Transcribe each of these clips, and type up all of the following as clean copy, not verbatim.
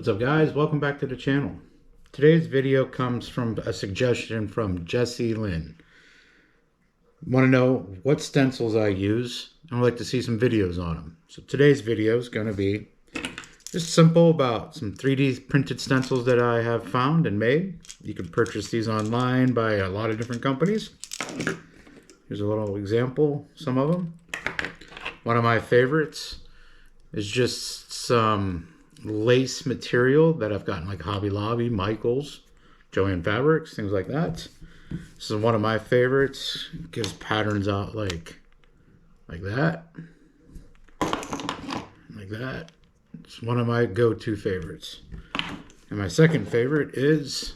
What's up guys, welcome back to the channel. Today's video comes from a suggestion from Jesse Lynn. Want to know what stencils I use and I'd like to see some videos on them. So today's video is going to be just simple about some 3D printed stencils that I have found and made. You can purchase these online by a lot of different companies. Here's a little example, some of them. One of my favorites is just some lace material that I've gotten like Hobby Lobby, Michaels, Joann Fabrics, things like that. This is one of my favorites. It gives patterns out like that. Like that. It's one of my go-to favorites. And my second favorite is,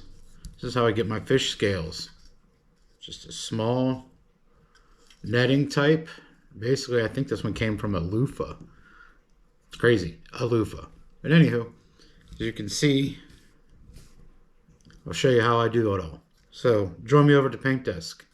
this is how I get my fish scales. Just a small netting type. Basically, I think this one came from a luffa. It's crazy, a luffa. But anywho, as you can see, I'll show you how I do it all. So join me over at the paint desk.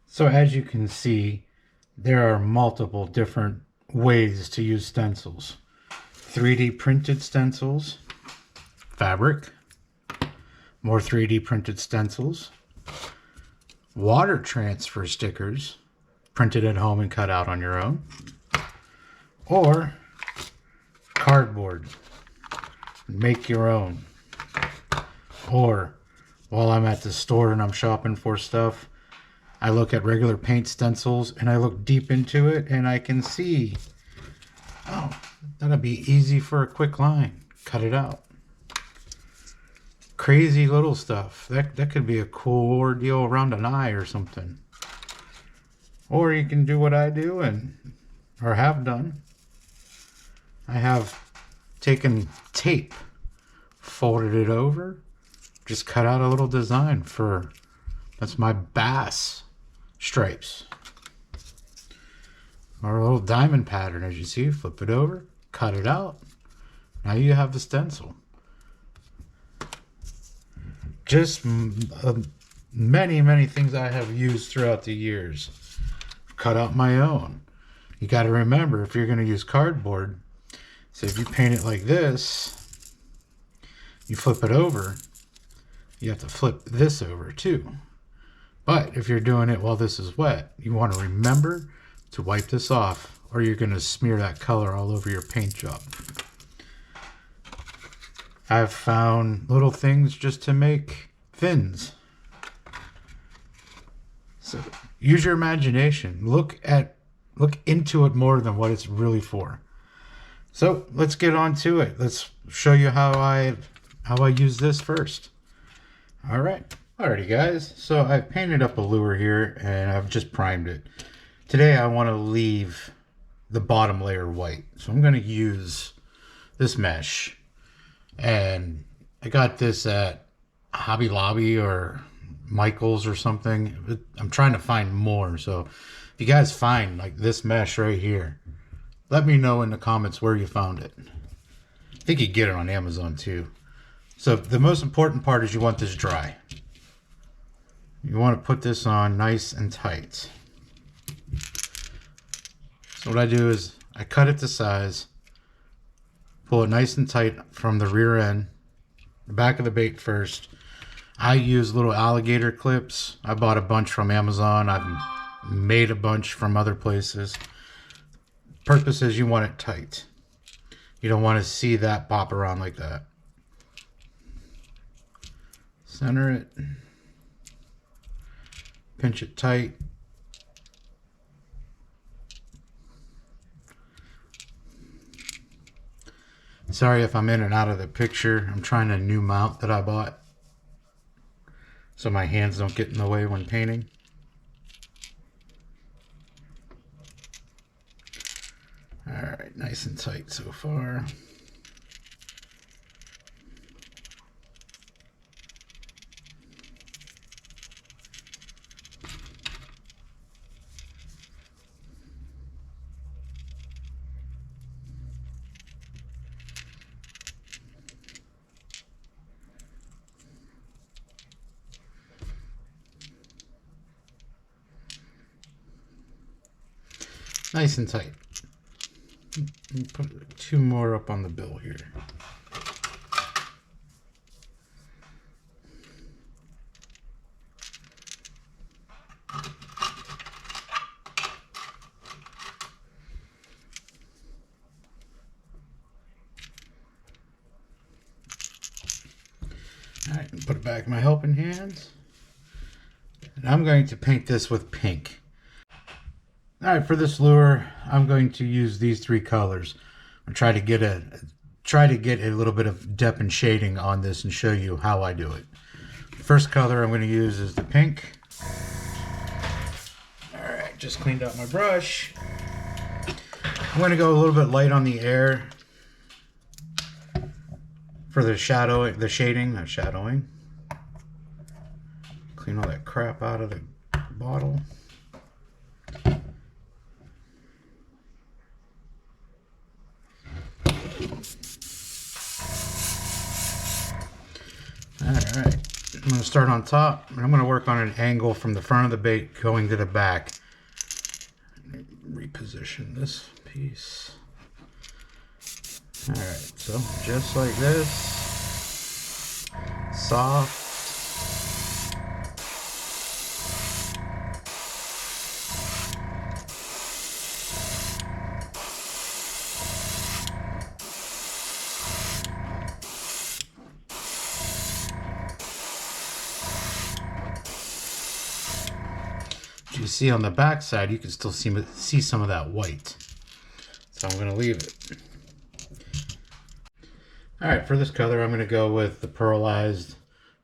So as you can see, there are multiple different ways to use stencils. 3D printed stencils, fabric, more 3D printed stencils, water transfer stickers, printed at home and cut out on your own, or cardboard, make your own. Or while I'm at the store and I'm shopping for stuff, I look at regular paint stencils and I look deep into it and I can see, oh, that'll be easy for a quick line. Cut it out. Crazy little stuff. That could be a cool ordeal around an eye or something. Or you can do what I do or have done. I have taken tape, folded it over, just cut out a little design for, that's my bass stripes, or a little diamond pattern. As you see, flip it over, cut it out, now you have the stencil. Just many things I have used throughout the years. Cut out my own. You got to remember, if you're going to use cardboard, so if you paint it like this, you flip it over, you have to flip this over too. But if you're doing it while this is wet, you want to remember to wipe this off, or you're going to smear that color all over your paint job. I've found little things just to make fins. So use your imagination. Look into it more than what it's really for. So let's get on to it. Let's show you how I use this first. All right. Alrighty guys, so I've painted up a lure here and I've just primed it. Today I want to leave the bottom layer white. So I'm going to use this mesh. And I got this at Hobby Lobby or Michaels or something. I'm trying to find more. So if you guys find like this mesh right here, let me know in the comments where you found it. I think you get it on Amazon too. So the most important part is you want this dry. You want to put this on nice and tight. So what I do is I cut it to size, pull it nice and tight from the rear end, the back of the bait first. I use little alligator clips. I bought a bunch from Amazon. I've made a bunch from other places. Purpose is you want it tight. You don't want to see that pop around like that. Center it. Pinch it tight. Sorry if I'm in and out of the picture. I'm trying a new mount that I bought, so my hands don't get in the way when painting. Alright, nice and tight so far. Nice and tight. Put 2 more up on the bill here. Alright, put it back in my helping hands. And I'm going to paint this with pink. Alright, for this lure, I'm going to use these 3 colors. I'll try to get a little bit of depth and shading on this and show you how I do it. The first color I'm going to use is the pink. Alright, just cleaned out my brush. I'm going to go a little bit light on the air for the shadowing, the shading, not shadowing. Clean all that crap out of the bottle. Alright, I'm going to start on top, and I'm going to work on an angle from the front of the bait going to the back. Reposition this piece. Alright, so just like this, soft. You see on the back side, you can still see some of that white. So I'm going to leave it. Alright, for this color, I'm going to go with the pearlized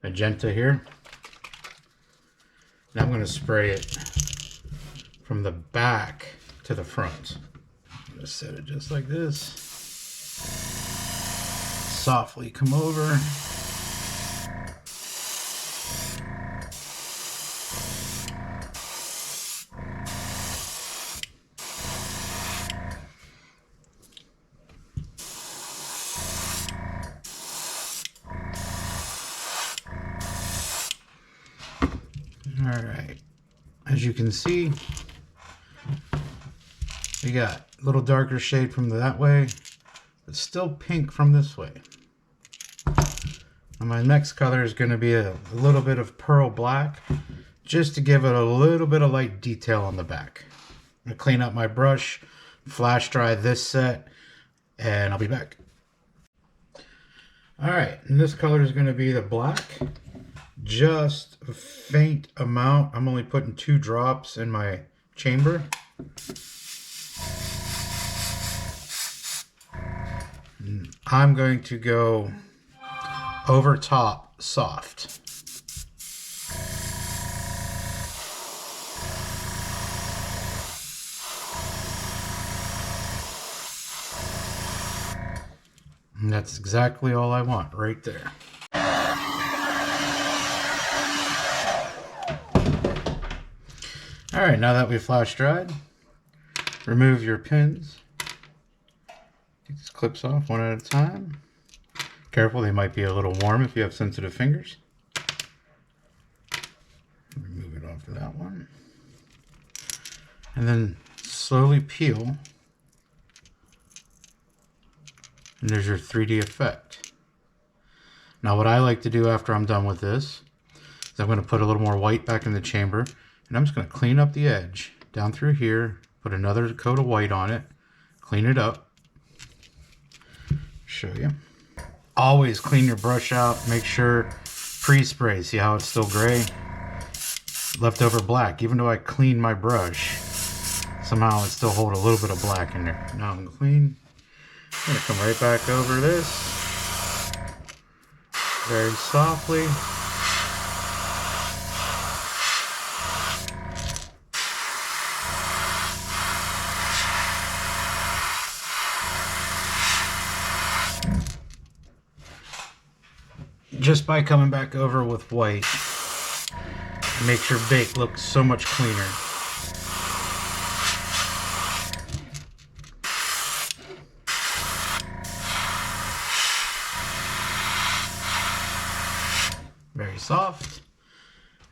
magenta here. And I'm going to spray it from the back to the front. I'm going to set it just like this. Softly come over. Alright, as you can see, we got a little darker shade from that way, but still pink from this way. And my next color is going to be a little bit of pearl black, just to give it a little bit of light detail on the back. I'm going to clean up my brush, flash dry this set, and I'll be back. Alright, and this color is going to be the black. Just a faint amount. I'm only putting 2 drops in my chamber. And I'm going to go over top soft. And that's exactly all I want right there. Alright, now that we've flash dried, remove your pins. Take these clips off one at a time. Careful, they might be a little warm if you have sensitive fingers. Remove it off of that one. And then slowly peel. And there's your 3D effect. Now what I like to do after I'm done with this is I'm going to put a little more white back in the chamber. And I'm just going to clean up the edge down through here, put another coat of white on it, clean it up, show you. Always clean your brush out, make sure pre-spray, see how it's still gray? Leftover black, even though I cleaned my brush, somehow it still hold a little bit of black in there. Now I'm clean. I'm going to come right back over this, very softly. Just by coming back over with white, it makes your bait look so much cleaner. Very soft.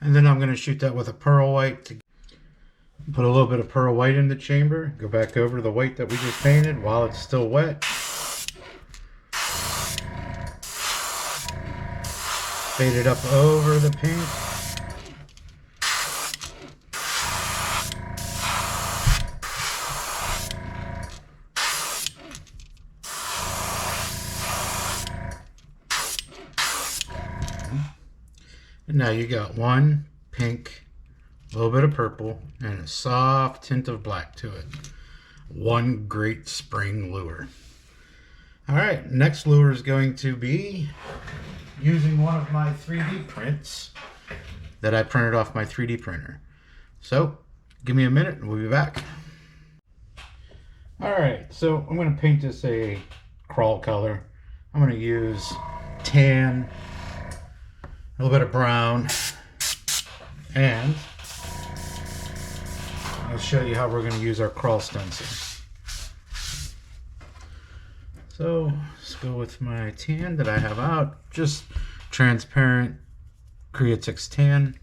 And then I'm going to shoot that with a pearl white. Put a little bit of pearl white in the chamber. Go back over the white that we just painted while it's still wet. Fade it up over the paint. And now you got one pink, a little bit of purple, and a soft tint of black to it. One great spring lure. All right, next lure is going to be using one of my 3D prints that I printed off my 3D printer. So give me a minute and we'll be back. All right, so I'm going to paint this a crawl color. I'm going to use tan, a little bit of brown, and I'll show you how we're going to use our crawl stencil. So let's go with my tan that I have out, just transparent Creatix tan.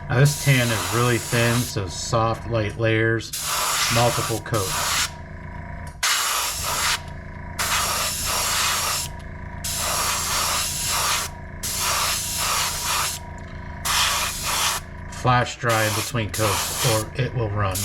Now this tan is really thin, so soft, light layers, multiple coats. Flash dry in between coats or it will run.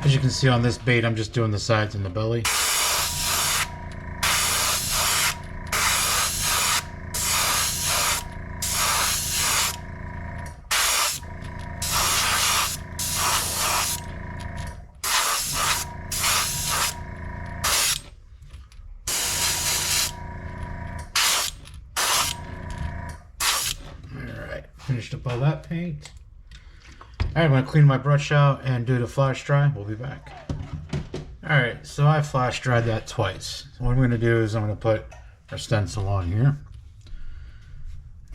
As you can see on this bait, I'm just doing the sides and the belly. Finished up all that paint. Alright, I'm going to clean my brush out and do the flash dry. We'll be back. Alright, so I flash dried that twice. So what I'm going to do is I'm going to put our stencil on here.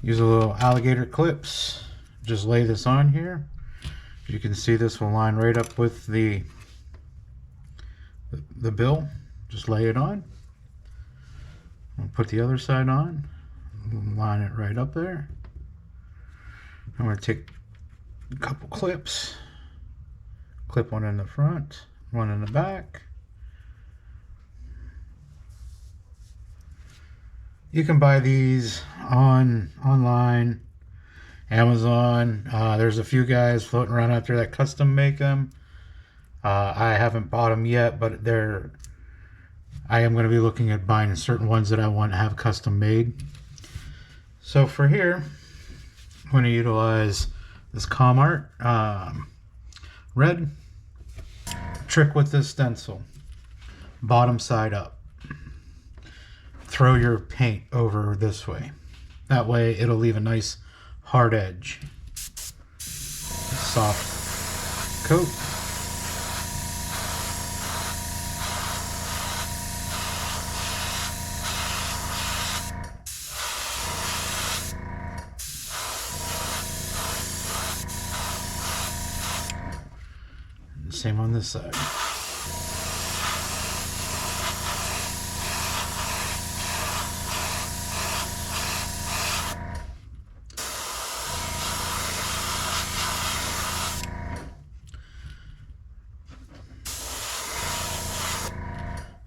Use a little alligator clips. Just lay this on here. You can see this will line right up with the bill. Just lay it on. I'll put the other side on. Line it right up there. I'm going to take a couple clips, clip one in the front, one in the back. You can buy these online, Amazon. There's a few guys floating around out there that custom make them. I haven't bought them yet, but I am going to be looking at buying certain ones that I want to have custom made. So for here, I'm going to utilize this Comart red. Trick with this stencil, bottom side up. Throw your paint over this way. That way it'll leave a nice hard edge. Soft coat. Same on this side.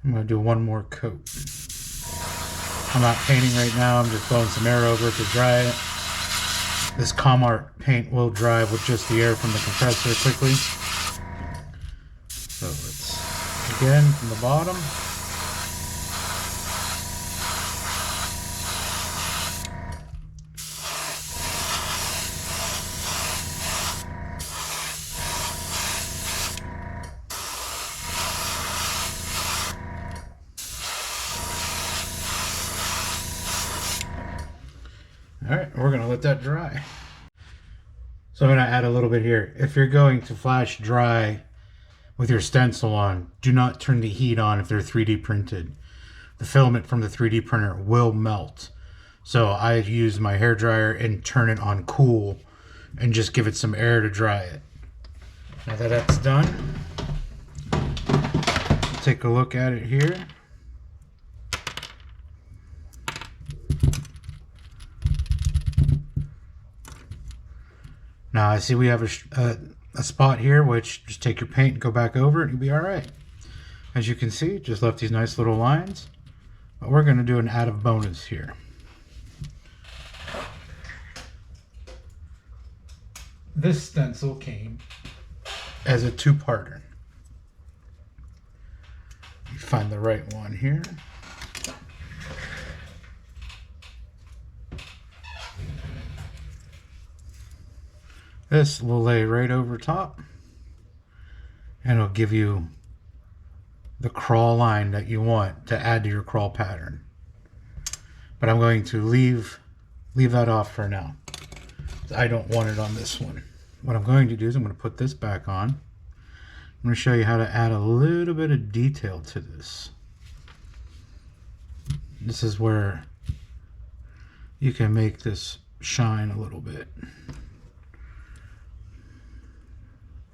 I'm going to do one more coat. I'm not painting right now, I'm just blowing some air over it to dry it. This Comart paint will dry with just the air from the compressor quickly. So let's, again, from the bottom. All right, we're gonna let that dry. So I'm gonna add a little bit here. If you're going to flash dry with your stencil on, do not turn the heat on if they're 3D printed. The filament from the 3D printer will melt. So I use my hair dryer and turn it on cool and just give it some air to dry it. Now that that's done, take a look at it here. Now I see we have a spot here, which just take your paint and go back over it and you'll be all right. As you can see, just left these nice little lines, but we're going to do an added bonus here. This stencil came as a two-parter. You find the right one here. This will lay right over top and it'll give you the crawl line that you want to add to your crawl pattern. But I'm going to leave that off for now. I don't want it on this one. What I'm going to do is I'm going to put this back on. I'm going to show you how to add a little bit of detail to this. This is where you can make this shine a little bit.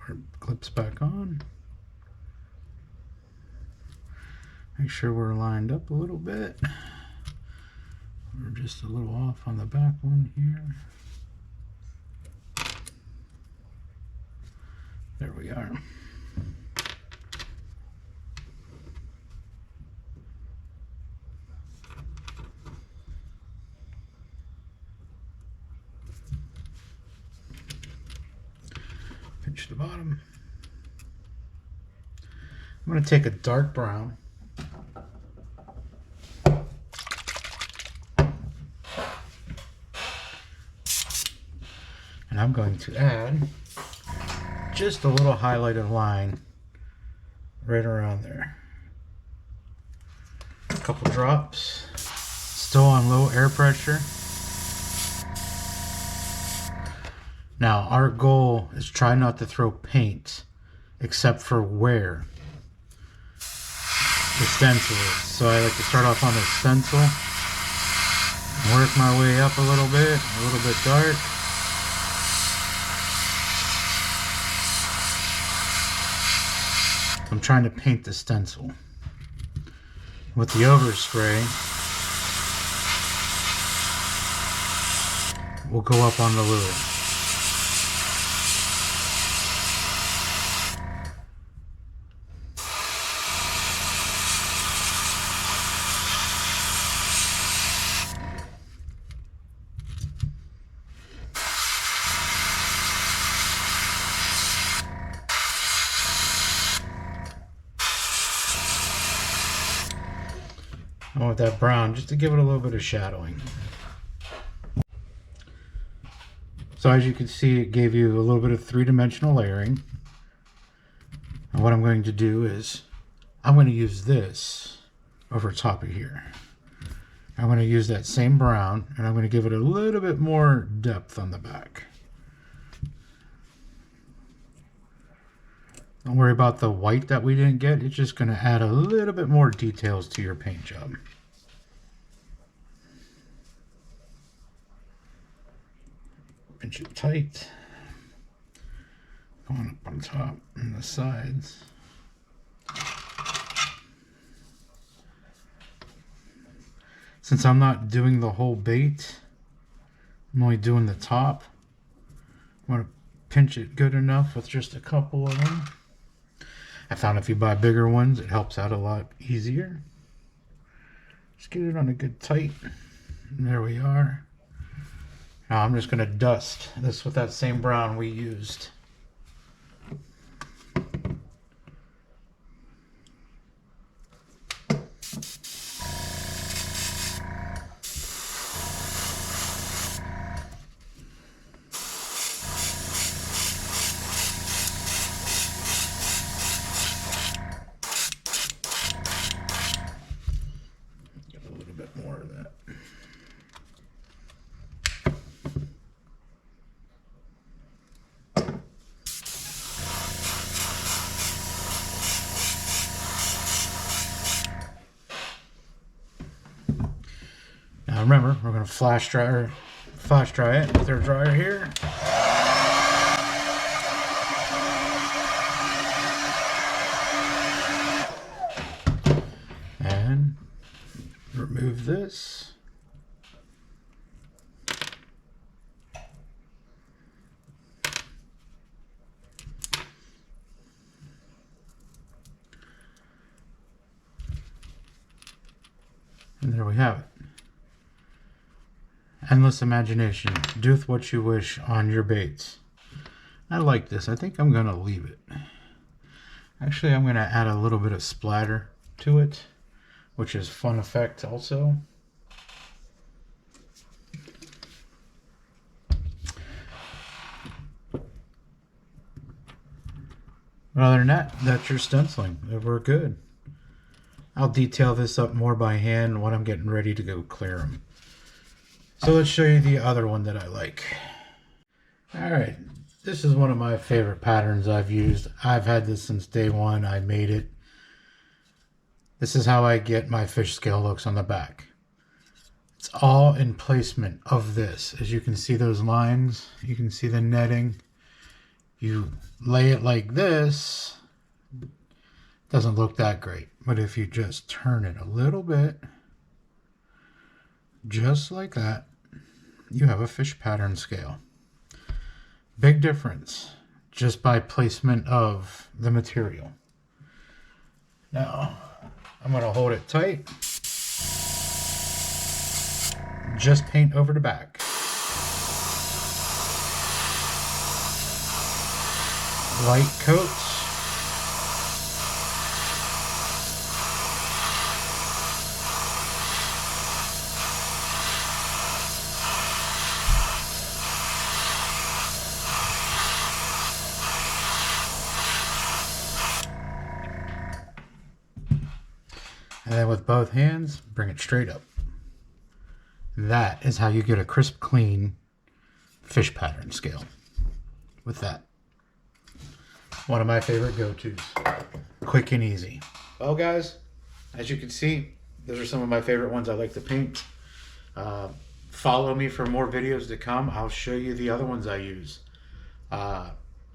Our Eclipse back on. Make sure we're lined up a little bit. We're just a little off on the back one here. There we are. Pinch the bottom. I'm going to take a dark brown. And I'm going to add just a little highlighted line right around there. A couple drops. Still on low air pressure. Now our goal is try not to throw paint except for where the stencil is. So I like to start off on the stencil, work my way up a little bit dark. I'm trying to paint the stencil. With the overspray, we'll go up on the lid. I want that brown just to give it a little bit of shadowing. So as you can see, it gave you a little bit of three-dimensional layering. And what I'm going to do is I'm going to use this over top of here. I'm going to use that same brown and I'm going to give it a little bit more depth on the back. Don't worry about the white that we didn't get. It's just going to add a little bit more details to your paint job. Pinch it tight. Going up on top and the sides. Since I'm not doing the whole bait, I'm only doing the top. I want to pinch it good enough with just a couple of them. I found if you buy bigger ones, it helps out a lot easier. Just get it on a good tight. And there we are. Now I'm just going to dust this with that same brown we used. remember, we're going to flash dry it with our dryer here. And remove this. And there we have it. Endless imagination. Do with what you wish on your baits. I like this. I think I'm going to leave it. Actually, I'm going to add a little bit of splatter to it, which is fun effect also. But other than that, that's your stenciling. We're good. I'll detail this up more by hand when I'm getting ready to go clear them. So let's show you the other one that I like. Alright, this is one of my favorite patterns I've used. I've had this since day one. I made it. This is how I get my fish scale looks on the back. It's all in placement of this. As you can see those lines, you can see the netting. You lay it like this, doesn't look that great. But if you just turn it a little bit, just like that, you have a fish pattern scale. Big difference just by placement of the material. Now, I'm going to hold it tight. Just paint over the back. Light coats. And then with both hands, bring it straight up. That is how you get a crisp, clean fish pattern scale. With that. One of my favorite go-tos. Quick and easy. Well, guys, as you can see, those are some of my favorite ones I like to paint. Follow me for more videos to come. I'll show you the other ones I use.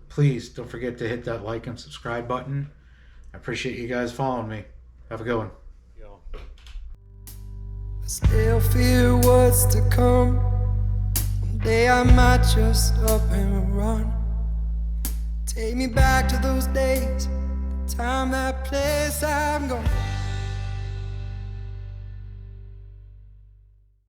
Please don't forget to hit that like and subscribe button. I appreciate you guys following me. Have a good one. I still fear what's to come. One day I might just up and run. Take me back to those days, the time, that place I'm gone.